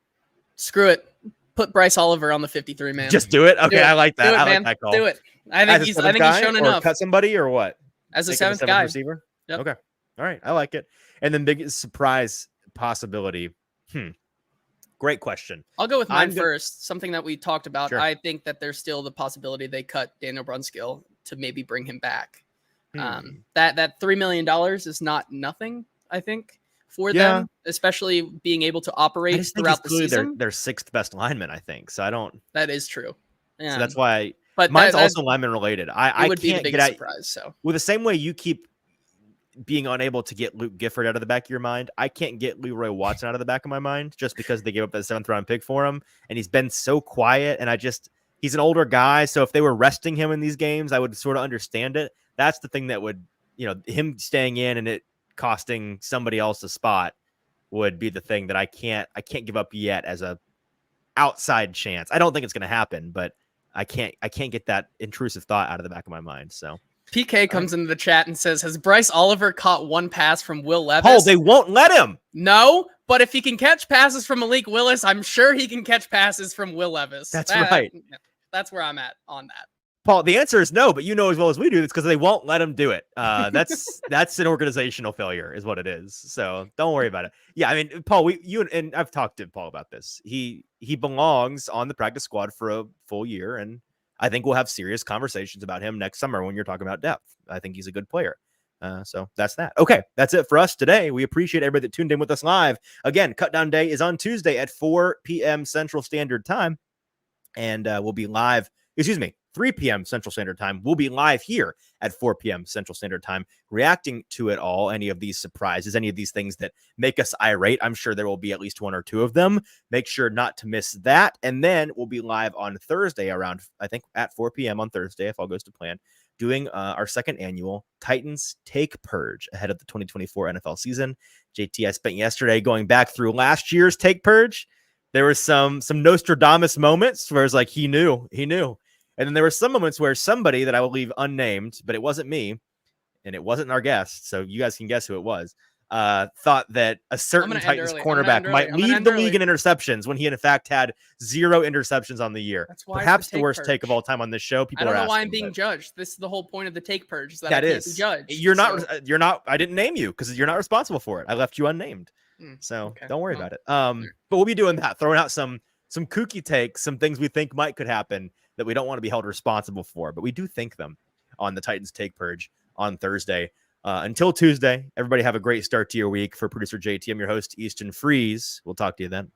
Screw it. Put Bryce Oliver on the 53 man. Just do it. Okay, I like that. I like that call. Do it. I think he's shown enough. Cut somebody or what? As a seventh guy. Receiver. Yep. Okay. All right. I like it. And then biggest surprise possibility. Great question. I'll go with mine first. Something that we talked about. Sure. I think that there's still the possibility they cut Daniel Brunskill to maybe bring him back. That $3 million is not nothing, I think, for them, especially being able to operate throughout the season. Their sixth best lineman, I think. So I don't. That is true. Yeah. So that's why. But mine's also lineman related. I would can't be the biggest surprise. So with the same way you keep being unable to get Luke Gifford out of the back of your mind, I can't get Leroy Watson out of the back of my mind just because they gave up that 7th round pick for him, and he's been so quiet. And he's an older guy, so if they were resting him in these games, I would sort of understand it. That's the thing that would, him staying in and it costing somebody else a spot would be the thing that I can't give up yet as a outside chance. I don't think it's going to happen, but I can't get that intrusive thought out of the back of my mind. So PK comes into the chat and says, has Bryce Oliver caught one pass from Will Levis? Oh, they won't let him. No, but if he can catch passes from Malik Willis, I'm sure he can catch passes from Will Levis. That's right. That's where I'm at on that. Paul, the answer is no, but you know as well as we do, it's because they won't let him do it. That's an organizational failure is what it is. So don't worry about it. Yeah, I mean, Paul, you and I've talked to Paul about this. He belongs on the practice squad for a full year, and I think we'll have serious conversations about him next summer when you're talking about depth. I think he's a good player. So that's that. Okay, that's it for us today. We appreciate everybody that tuned in with us live. Again, Cutdown Day is on Tuesday at 4 p.m. Central Standard Time, and we'll be live. 3 p.m. Central Standard Time. We'll be live here at 4 p.m. Central Standard Time, reacting to it all, any of these surprises, any of these things that make us irate. I'm sure there will be at least one or two of them. Make sure not to miss that. And then we'll be live on Thursday around, I think, at 4 p.m. on Thursday, if all goes to plan, doing our second annual Titans Take Purge ahead of the 2024 NFL season. JT, I spent yesterday going back through last year's Take Purge. There were some Nostradamus moments where it's like, he knew. And then there were some moments where somebody that I will leave unnamed, but it wasn't me, and it wasn't our guest, so you guys can guess who it was, thought that a certain Titans cornerback might lead the league in interceptions when he, in fact, had 0 interceptions on the year. That's why perhaps the worst take of all time on this show. People I don't know why I'm being judged. This is the whole point of the take purge. Is that I can't be judged. You're not. I didn't name you because you're not responsible for it. I left you unnamed. So don't worry about it. But we'll be doing that, throwing out some kooky takes, some things we think could happen that we don't want to be held responsible for, but we do think them on the Titans Take Purge on Thursday. Until Tuesday, everybody have a great start to your week. For producer JT, I'm your host, Easton Freeze. We'll talk to you then.